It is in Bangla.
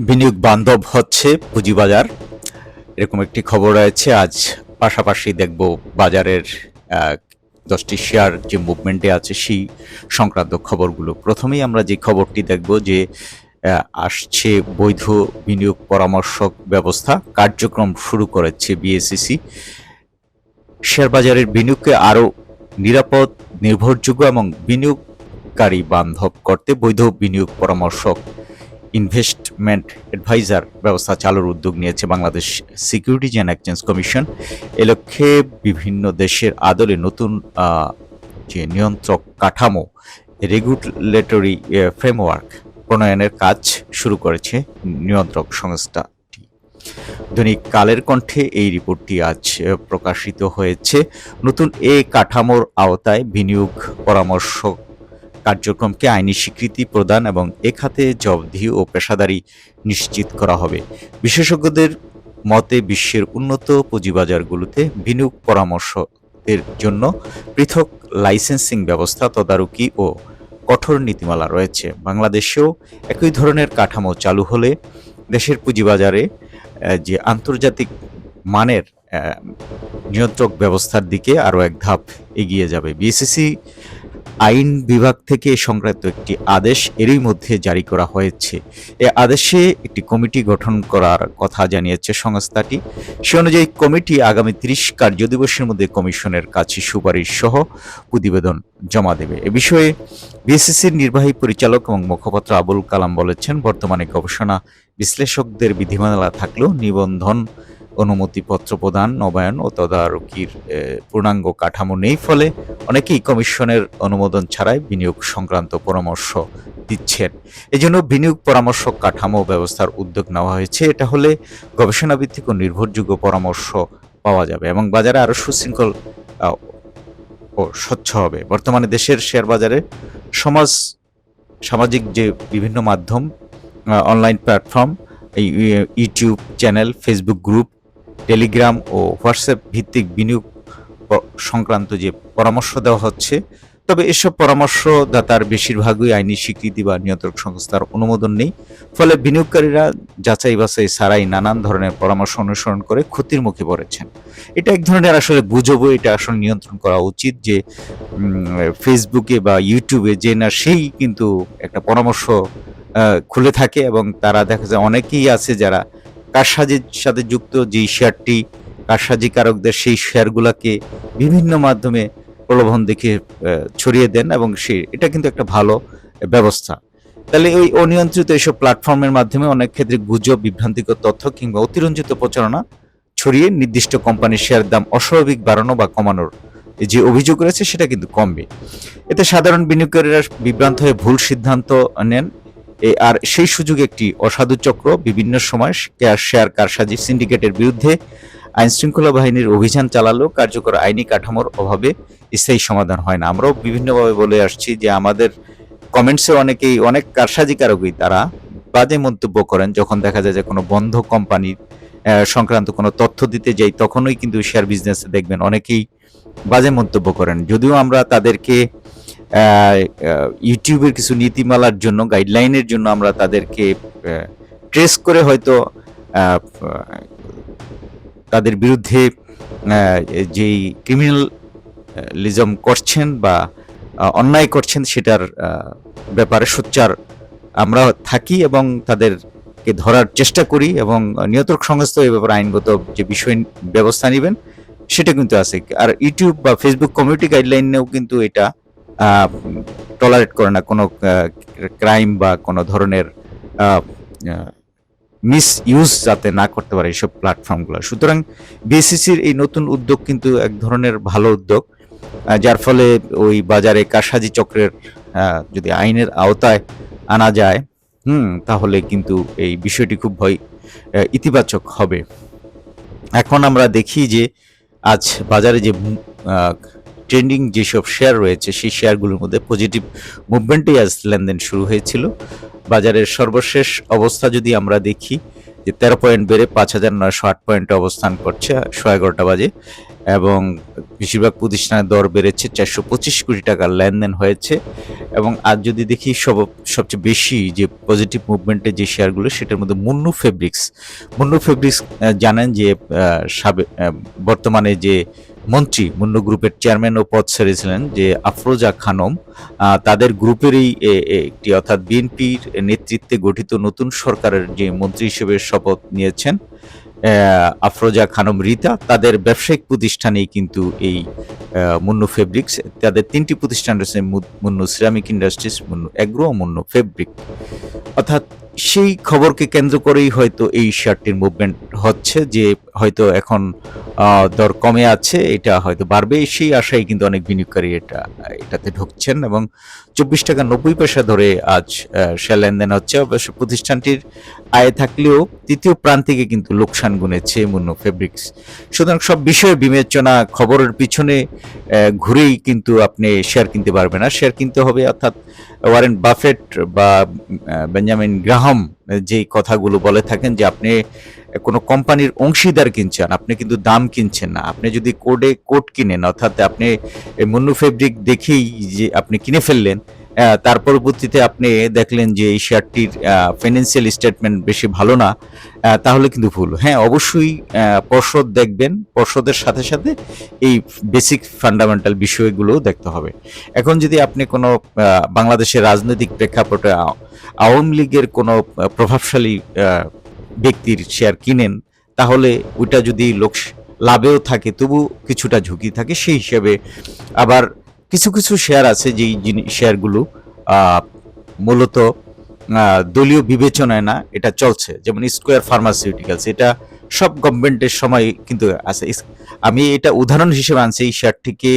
বিনিয়োগ বান্ধব হচ্ছে পুঁজিবাজার, এরকম একটি খবর রয়েছে। আজ পাশাপাশি দেখব বাজারের 10টি শেয়ার যে মুভমেন্টে আছে সেই সংক্রান্ত খবরগুলো। প্রথমেই আমরা যে খবরটি দেখব যে আসছে বৈধ বিনিয়োগ পরামর্শক ব্যবস্থা কার্যক্রম শুরু করেছে বিএসইসি। শেয়ার বাজারের বিনিয়োগকে আরও নিরাপদ, নির্ভরযোগ্য এবং বিনিয়োগকারী বান্ধব করতে বৈধ বিনিয়োগ পরামর্শক ইনভেস্টমেন্ট অ্যাডভাইজার ব্যবস্থা চালুর উদ্যোগ নিয়েছে Bangladesh securities and exchange commission. এ লক্ষ্যে বিভিন্ন দেশের আদলে নতুন যে নিয়ন্ত্রক কাঠামো, রেগুলেটরি ফ্রেমওয়ার্ক প্রণয়নের কাজ শুরু করেছে নিয়ন্ত্রক সংস্থাটি। দৈনিক কালের কণ্ঠে এই রিপোর্টটি আজ প্রকাশিত হয়েছে। নতুন এই কাঠামোর আওতায় বিনিয়োগ পরামর্শ কার্যক্রমকে আইনি স্বীকৃতি প্রদান এবং এ খাতে জবাবদিহি ও পেশাদারি নিশ্চিত করা হবে। বিশেষজ্ঞদের মতে বিশ্বের উন্নত পুঁজিবাজারগুলোতে বিনিয়োগ পরামর্শের জন্য পৃথক লাইসেন্সিং ব্যবস্থা, তদারকি ও কঠোর নীতিমালা রয়েছে। বাংলাদেশেও একই ধরনের কাঠামো চালু হলে দেশের পুঁজিবাজারে যে আন্তর্জাতিক মানের নিয়ন্ত্রক ব্যবস্থার দিকে আরও এক ধাপ এগিয়ে যাবে। বিএসইসি আইন বিভাগ থেকে সংক্রান্ত একটি আদেশ এরই মধ্যে জারি করা হয়েছে। এ আদেশে একটি কমিটি গঠন করার কথা জানিয়েছে সংস্থাটি। সে অনুযায়ী কমিটি আগামী 30 কার্যদিবসের মধ্যে কমিশনের কাছে সুপারিশ সহ প্রতিবেদন জমা দেবে। এ বিষয়ে বিএসইসির নির্বাহী পরিচালক এবং মুখপাত্র আবুল কালাম বলেছেন, বর্তমানে গবেষণা বিশ্লেষকদের বিধিমালা থাকলেও নিবন্ধন, অনুমতিপত্র প্রদান, নবায়ন ও তদারকির পূর্ণাঙ্গ কাঠামো নেই। ফলে অনেকেই কমিশনের অনুমোদন ছাড়াই বিনিয়োগ সংক্রান্ত পরামর্শ দিচ্ছেন। এজন্য বিনিয়োগ পরামর্শক কাঠামো ব্যবস্থার উদ্যোগ নেওয়া হয়েছে। এটা হলে গবেষণা ভিত্তিক ও নির্ভরযোগ্য পরামর্শ পাওয়া যাবে এবং বাজারে আরও সুশৃঙ্খল ও স্বচ্ছ হবে। বর্তমানে দেশের শেয়ার বাজারে সামাজিক যে বিভিন্ন মাধ্যম, online platform, YouTube channel, Facebook group, Telegram ও হোয়াটসঅ্যাপ ভিত্তিক বিনিয়োগ সংক্রান্ত যে পরামর্শ দেওয়া হচ্ছে, তবে এসব পরামর্শদাতার বেশিরভাগই আইনি স্বীকৃতি বা নিয়ন্ত্রক সংস্থার অনুমোদন নেই। ফলে বিনিয়োগকারীরা যাচাই বাছাই ছাড়াই নানান ধরনের পরামর্শ অনুসরণ করে ক্ষতির মুখে পড়েছেন। এটা এক ধরনের আসলে গুজব, এটা আসলে নিয়ন্ত্রণ করা উচিত যে ফেসবুকে বা ইউটিউবে যে না সেই কিন্তু একটা পরামর্শ খুলে থাকে এবং তারা দেখা যায় অনেকেই আছে যারা কারসাজির সাথে যুক্ত, যেই শেয়ারটি কারসাজিকারকদের সেই শেয়ারগুলোকে বিভিন্ন মাধ্যমে প্রলোভন দেখে ছড়িয়ে দেন এবং এটা কিন্তু একটা ভালো ব্যবস্থা। তাহলে ওই অনিয়ন্ত্রিত এইসব প্ল্যাটফর্মের মাধ্যমে অনেক ক্ষেত্রে গুজব, বিভ্রান্তিকর তথ্য কিংবা অতিরঞ্জিত প্রচারণা ছড়িয়ে নির্দিষ্ট কোম্পানির শেয়ার দাম অস্বাভাবিক বাড়ানো বা কমানোর যে অভিযোগ রয়েছে সেটা কিন্তু কমবে। এতে সাধারণ বিনিয়োগকারীরা বিভ্রান্ত হয়ে ভুল সিদ্ধান্ত নেন। আর সেই সুযোগে একটি অসাধু চক্র বিভিন্ন সময় শেয়ার কারসাজি সিন্ডিকেটের বিরুদ্ধে আইনশৃঙ্খলা বাহিনীর অভিযান চালালেও কার্যকর আইনি কাঠামোর অভাবে স্থায়ী সমাধান হয় না। আমরাও বিভিন্নভাবে বলে আসছি যে আমাদের কমেন্টসে অনেক কারসাজিকারকই তারা বাজে মন্তব্য করেন যখন দেখা যায় যে কোনো বন্ধ কোম্পানির সংক্রান্ত কোনো তথ্য দিতে যাই, তখনই কিন্তু শেয়ার বিজনেসে দেখবেন অনেকেই বাজে মন্তব্য করেন। যদিও আমরা তাদেরকে ইউটিউবের কিছু নীতিমালার জন্য, গাইডলাইনের জন্য আমরা তাদেরকে ট্রেস করে হয়তো তাদের বিরুদ্ধে যেই ক্রিমিনালিজম করছেন বা অন্যায় করছেন সেটার ব্যাপারে সোচ্চার আমরা থাকি এবং তাদেরকে ধরার চেষ্টা করি এবং নিয়ন্ত্রক সংস্থা এই ব্যাপারে আইনগত যে বিষয় ব্যবস্থা নেবেন সেটা কিন্তু আছে। আর ইউটিউব বা ফেসবুক কমিউনিটি গাইডলাইনেও কিন্তু এটা টলারেট করে না কোনো ক্রাইম বা কোনো ধরনের মিস ইউজ যাতে না করতে পারে এইসব প্ল্যাটফর্মগুলো। সুতরাং বিএসইসির এই নতুন উদ্যোগ কিন্তু এক ধরনের ভালো উদ্যোগ, যার ফলে ওই বাজারে কারসাজি চক্রের যদি আইনের আওতায় আনা যায় তাহলে কিন্তু এই বিষয়টি খুব ইতিবাচক হবে। এখন আমরা দেখি যে আজ বাজারে যে ট্রেন্ডিং যেসব শেয়ার রয়েছে সেই শেয়ারগুলোর মধ্যে পজিটিভ মুভমেন্টেই আজ লেনদেন শুরু হয়েছিল। বাজারের সর্বশেষ অবস্থা যদি আমরা দেখি যে 13 পয়েন্ট বেড়ে 5,908 পয়েন্টে অবস্থান করছে 11:30 বাজে। এবং বেশিরভাগ প্রতিষ্ঠানের দর বেড়েছে, 425 কোটি টাকার লেনদেন হয়েছে। এবং আজ যদি দেখি সবচেয়ে বেশি যে পজিটিভ মুভমেন্টের যে শেয়ারগুলো, সেটার মধ্যে মুন্নু ফেব্রিক্স জানেন যে বর্তমানে যে মন্ত্রী, মুন্নু গ্রুপের চেয়ারম্যান ও পদ ছেড়েছিলেন যে আফরোজা খানম, তাদের গ্রুপেরই একটি, অর্থাৎ বিএনপির নেতৃত্বে গঠিত নতুন সরকারের যে মন্ত্রী হিসেবে শপথ নিয়েছেন আফরোজা খানম রিতা, তাদের ব্যবসায়িক প্রতিষ্ঠানেই কিন্তু এই মুন্নু ফেব্রিক্স। তাদের 3টি প্রতিষ্ঠান রয়েছে, Munnu ceramic industries, Munnu agro ও মুন্নু ফেব্রিক। অর্থাৎ সেই খবরকে কেন্দ্র করেই হয়তো এই শেয়ারটির মুভমেন্ট হচ্ছে, যে হয়তো এখন দর কমে আছে, এটা হয়তো বাড়বে, সেই আশায় কিন্তু অনেক বিনিয়োগকারী এটাতে ঢুকছেন। এবং 24 টাকা 90 পয়সা ধরে আজ শেয়ার লেনদেন হচ্ছে। অবশ্য প্রতিষ্ঠানটির আয় থাকলেও তৃতীয় প্রান্তিকে কিন্তু লোকসান গুনেছে মুন্নু ফেব্রিক্স। সুতরাং সব বিষয়ে বিবেচনা, খবরের পিছনে ঘুরেই কিন্তু আপনি শেয়ার কিনতে পারবেন না, শেয়ার কিনতে হবে। অর্থাৎ ওয়ারেন বাফেট বা বেঞ্জামিন গ্রাহাম যে কথাগুলো বলে থাকেন যে আপনি কোনো কোম্পানির অংশীদার কিনছেন, আপনি কিন্তু দাম কিনছেন না। আপনি যদি কোড কিনেন, অর্থাৎ আপনি মুন্নু ফেব্রিক দেখেই যে আপনি কিনে ফেললেন, তার পরবর্তীতে আপনি দেখলেন যে এই শেয়ারটির ফাইন্যান্সিয়াল স্টেটমেন্ট বেশি ভালো না, তাহলে কিন্তু ভুল। হ্যাঁ, অবশ্যই পর্ষদ দেখবেন, পর্ষদের সাথে সাথে এই বেসিক ফান্ডামেন্টাল বিষয়গুলোও দেখতে হবে। এখন যদি আপনি কোনো বাংলাদেশের রাজনৈতিক প্রেক্ষাপটে আওয়ামী লীগের কোনো প্রভাবশালী ব্যক্তির শেয়ার কিনেন, তাহলে ওইটা যদি লাভেও থাকে তবু কিছুটা ঝুঁকি থাকে। সেই হিসেবে আবার কিছু কিছু শেয়ার আছে যেই শেয়ারগুলো মূলত দলীয় বিবেচনায় না, এটা চলছে, যেমন স্কোয়ার ফার্মাসিউটিক্যালস, এটা সব গভর্নমেন্টের সময় কিন্তু আছে। আমি এটা উদাহরণ হিসেবে আনছি। এই শেয়ারটিকে